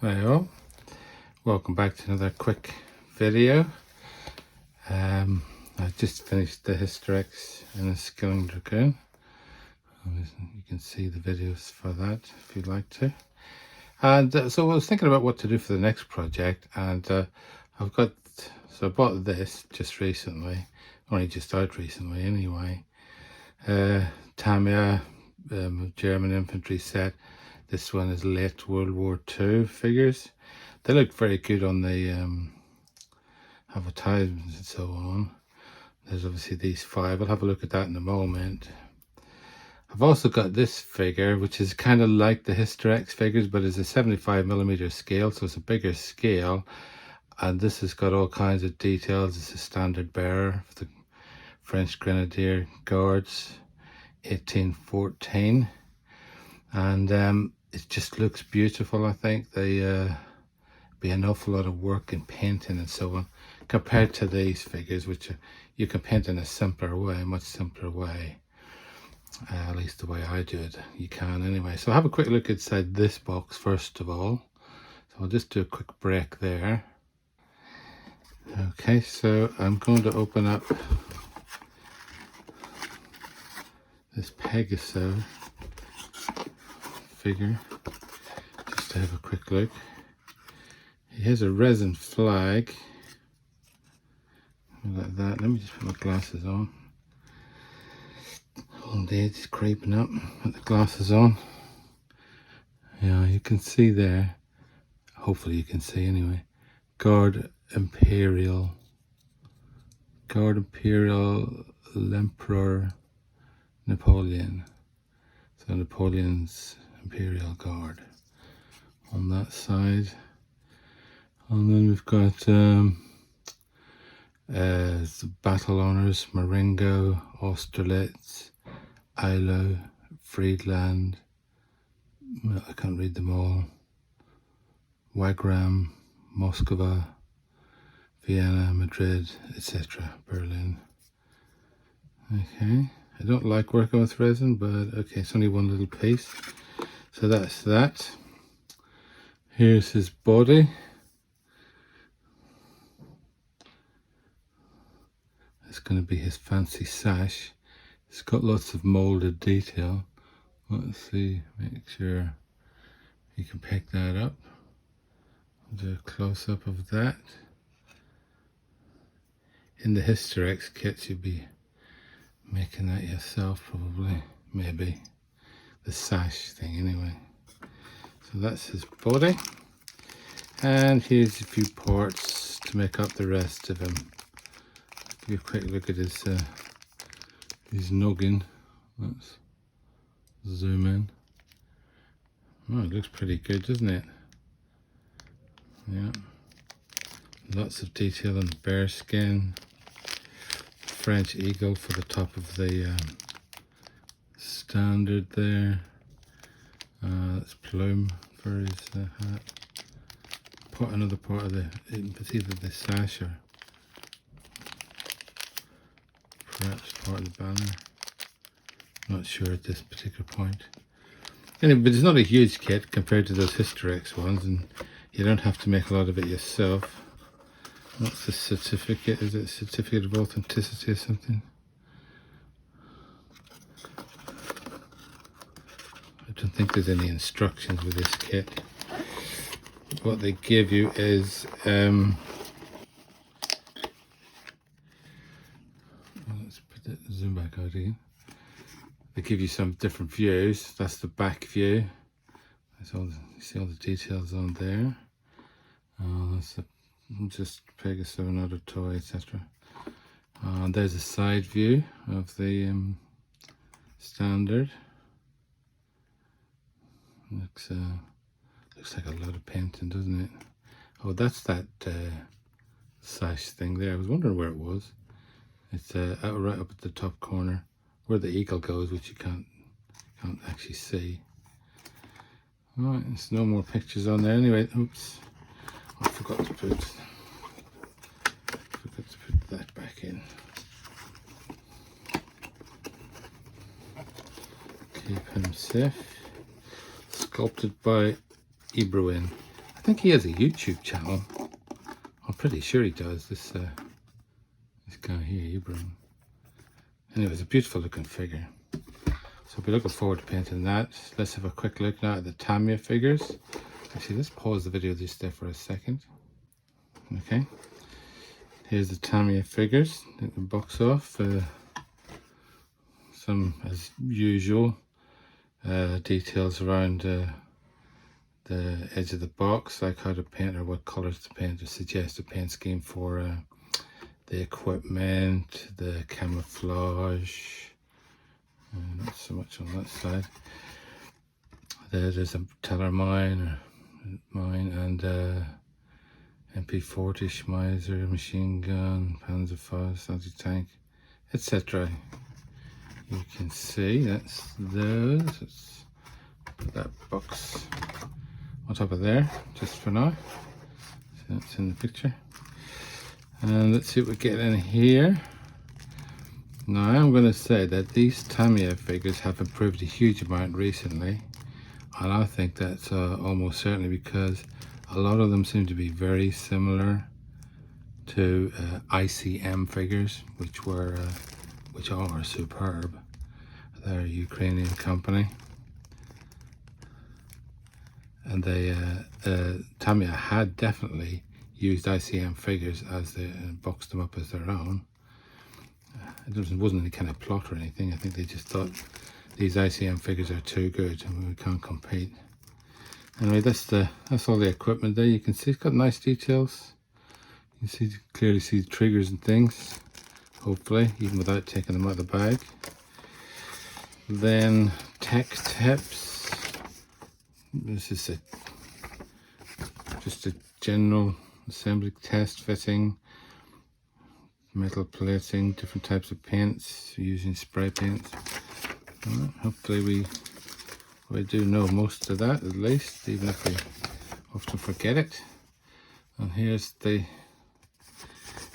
Hi all, welcome back to another quick video. I've just finished the Hysterex and a Skilling Dragoon. You can see the videos for that if you'd like to. And so I was thinking about what to do for the next project, and I bought this just recently, only just out recently anyway. Tamiya German infantry set. This one is late World War II figures. They look very good on the advertisements and so on. There's obviously these five. I'll have a look at that in a moment. I've also got this figure, which is kind of like the Hysterex figures, but it's a 75mm scale, so it's a bigger scale. And this has got all kinds of details. It's a standard bearer for the French Grenadier Guards, 1814. And it just looks beautiful. I think they be an awful lot of work in painting and so on compared to these figures, which you can paint in a simpler way, much simpler way. At least the way I do it, you can anyway. So have a quick look inside this box first of all. So I'll just do a quick break there. Okay, so I'm going to open up this Pegaso figure just to have a quick look. He has a resin flag like that. Let me just put my glasses on. All day it's creeping up. Put the glasses on. Yeah, you can see there. Hopefully you can see anyway. Guard Imperial Emperor Napoleon. So Napoleon's Imperial Guard on that side. And then we've got the battle honours: Marengo, Austerlitz, Eylau, Friedland. I can't read them all. Wagram, Moscow, Vienna, Madrid, etc. Berlin. Okay, I don't like working with resin, but okay, it's only one little piece. So that's that. Here's his body. It's going to be his fancy sash. It's got lots of molded detail. Let's see, make sure you can pick that up. I'll do a close-up of that. In the Hysterex kits, you'd be making that yourself probably, maybe. The sash thing anyway. So that's his body. And here's a few parts to make up the rest of him. Give you a quick look at his noggin. Let's zoom in. Oh, it looks pretty good, doesn't it? Yeah. Lots of detail on the bear skin. French eagle for the top of the standard there. That's plume for his hat. Another part of it's either the sash or perhaps part of the banner. Not sure at this particular point. Anyway, but it's not a huge kit compared to those Hysterex ones, and you don't have to make a lot of it yourself. What's the certificate? Is it a certificate of authenticity or something? I don't think there's any instructions with this kit. What they give you is let's put the zoom back out again. They give you some different views. That's the back view. That's all. You see all the details on there. That's just Pegaso, another toy, etc. There's a side view of the standard. Looks like a lot of painting, doesn't it? Oh, that's that sash thing there. I was wondering where it was. It's right up at the top corner where the eagle goes, which you can't actually see. Alright, there's no more pictures on there anyway. Oops, I forgot to put that back in. Keep him safe. Sculpted by Ibrahim. I think he has a YouTube channel. I'm pretty sure he does. This guy here, Ibrahim. Anyway, it's a beautiful looking figure. So I'll be looking forward to painting that. Let's have a quick look now at the Tamiya figures. Actually, let's pause the video just there for a second. Okay. Here's the Tamiya figures. Take the box off. Some, as usual, details around the edge of the box, like how to paint or what colours to paint, or suggest a paint scheme for the equipment, the camouflage. Not so much on that side. There's a Teller mine and MP40, Schmeiser, machine gun, Panzerfaust, anti-tank, etc. You can see that's those. Let's put that box on top of there just for now. So that's in the picture. And let's see what we get in here. Now I'm going to say that these Tamiya figures have improved a huge amount recently, and I think that's almost certainly because a lot of them seem to be very similar to ICM figures, which are superb. They're a Ukrainian company, and they Tamiya had definitely used ICM figures as they boxed them up as their own. It wasn't any kind of plot or anything. I think they just thought these ICM figures are too good and we can't compete. Anyway, that's all the equipment there. You can see it's got nice details. You can clearly see the triggers and things, hopefully, even without taking them out of the bag. Then tech tips. This is just a general assembly test fitting, metal plating, different types of paints, using spray paints. Hopefully we do know most of that, at least, even if we often forget it. And here's the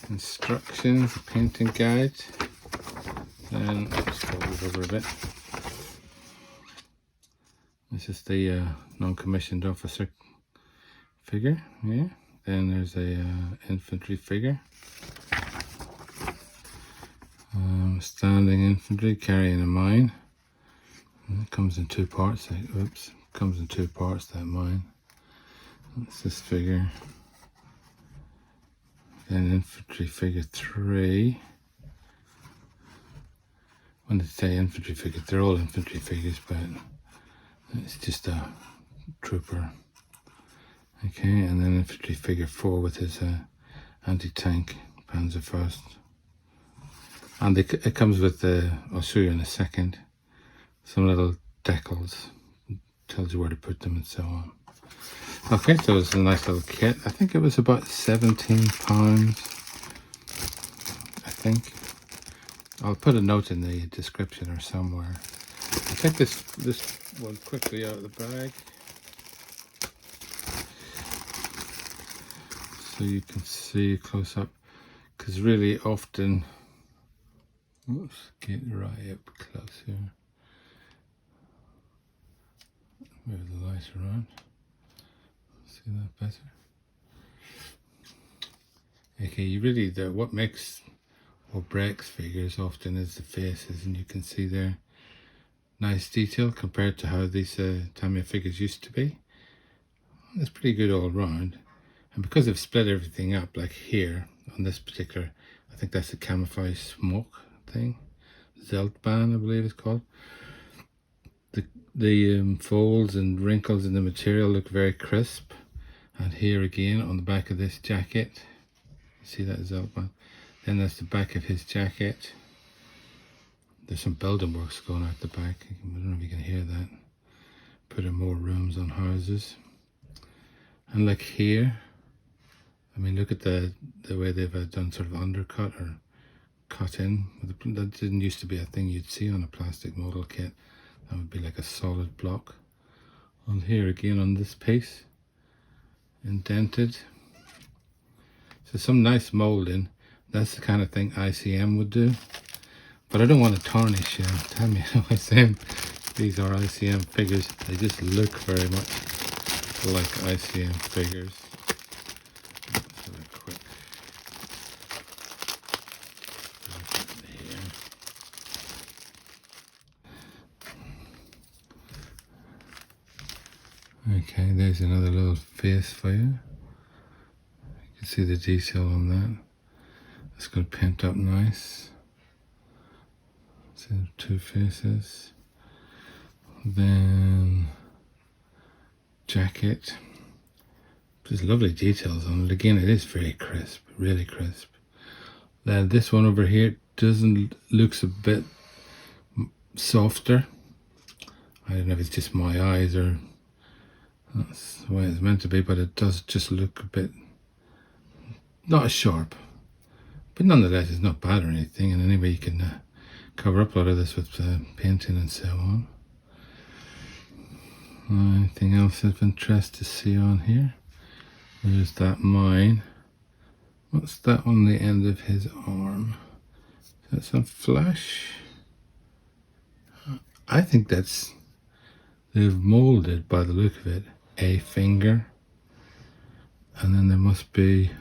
instructions, the painting guide. And let's fold it over a bit. This is the non-commissioned officer figure, yeah. Then there's a infantry figure. Standing infantry carrying a mine. And it comes in two parts. Comes in two parts, that mine. That's this figure. Then infantry figure 3. When they say infantry figures, they're all infantry figures, but it's just a trooper. Okay, and then infantry figure 4 with his anti-tank Panzerfaust. And it comes with I'll show you in a second, some little decals, tells you where to put them and so on. Okay, so it's a nice little kit. I think it was about £17, I think. I'll put a note in the description or somewhere. I'll take this one quickly out of the bag, so you can see close up, because really often, oops, get right up close here. Move the light around. See that better? Okay, what makes or breaks figures often is the faces, and you can see there nice detail compared to how these Tamiya figures used to be. It's pretty good all round. And because they've split everything up, like here on this particular, I think that's the camouflage smoke thing, Zeltbahn I believe it's called. The folds and wrinkles in the material look very crisp. And here again on the back of this jacket, you see that Zeltbahn. Then that's the back of his jacket. There's some building works going out the back. I don't know if you can hear that. Putting more rooms on houses. And like here, I mean, look at the way they've done sort of undercut or cut in. That didn't used to be a thing you'd see on a plastic model kit. That would be like a solid block. On here again on this piece, indented. So some nice moulding. That's the kind of thing ICM would do. But I don't want to tarnish Tamiya by saying these are ICM figures. They just look very much like ICM figures. Let's have a quick look here. Okay, there's another little face for you. You can see the detail on that. It's got pent up nice. So 2 faces. Then jacket. There's lovely details on it. Again, it is very crisp, really crisp. Then this one over here looks a bit softer. I don't know if it's just my eyes or that's the way it's meant to be, but it does just look a bit not as sharp. But nonetheless, it's not bad or anything. And anyway, you can cover up a lot of this with painting and so on. Anything else of interest to see on here? There's that mine. What's that on the end of his arm? Is that some flesh? I think they've molded, by the look of it, a finger. And then there must be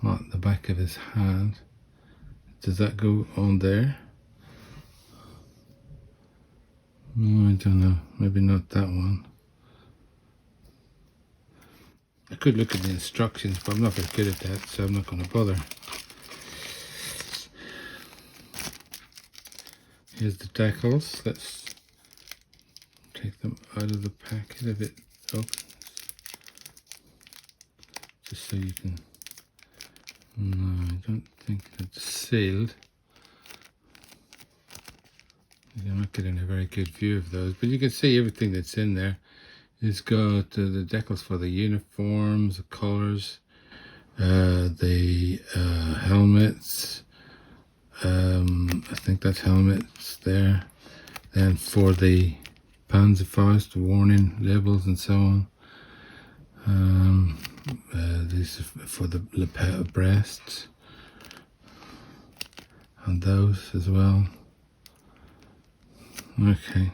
the back of his hand. Does that go on there? No, I don't know. Maybe not that one. I could look at the instructions, but I'm not very good at that, so I'm not going to bother. Here's the decals. Let's take them out of the packet if it opens. Just so you can... No, I don't think it's sealed. I'm not getting a very good view of those, but you can see everything that's in there. It's got the decals for the uniforms, the collars, the helmets. I think that's helmets there. Then for the Panzerfaust, warning labels and so on. These are for the lapel breasts and those as well. Okay,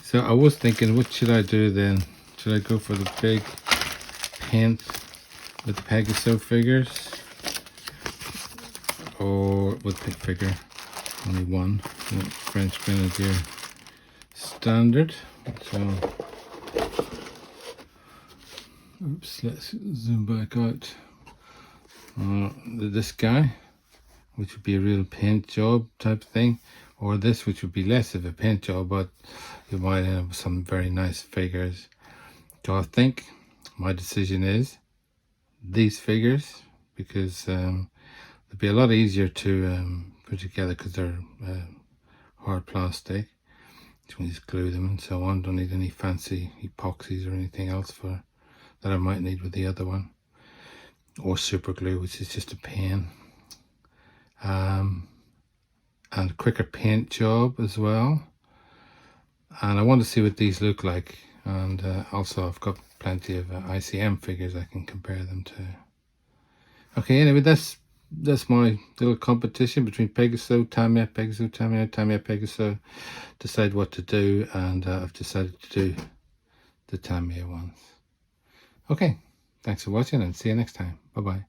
so I was thinking, what should I do then? Should I go for the big paint with the Pegaso figures, or with the figure only one, French Grenadier standard? So, oops, let's zoom back out. This guy, which would be a real paint job type thing. Or this, which would be less of a paint job, but you might have some very nice figures. So I think my decision is these figures, because they'll be a lot easier to put together because they're hard plastic. You can just glue them and so on. Don't need any fancy epoxies or anything else for that I might need with the other one. Or super glue, which is just a pain. And quicker paint job as well. And I want to see what these look like. And also I've got plenty of ICM figures I can compare them to. Okay, anyway, that's my little competition between Pegaso, Tamiya, Pegaso, Tamiya, Tamiya, Pegaso. Decide what to do, and I've decided to do the Tamiya ones. Okay, thanks for watching and see you next time. Bye-bye.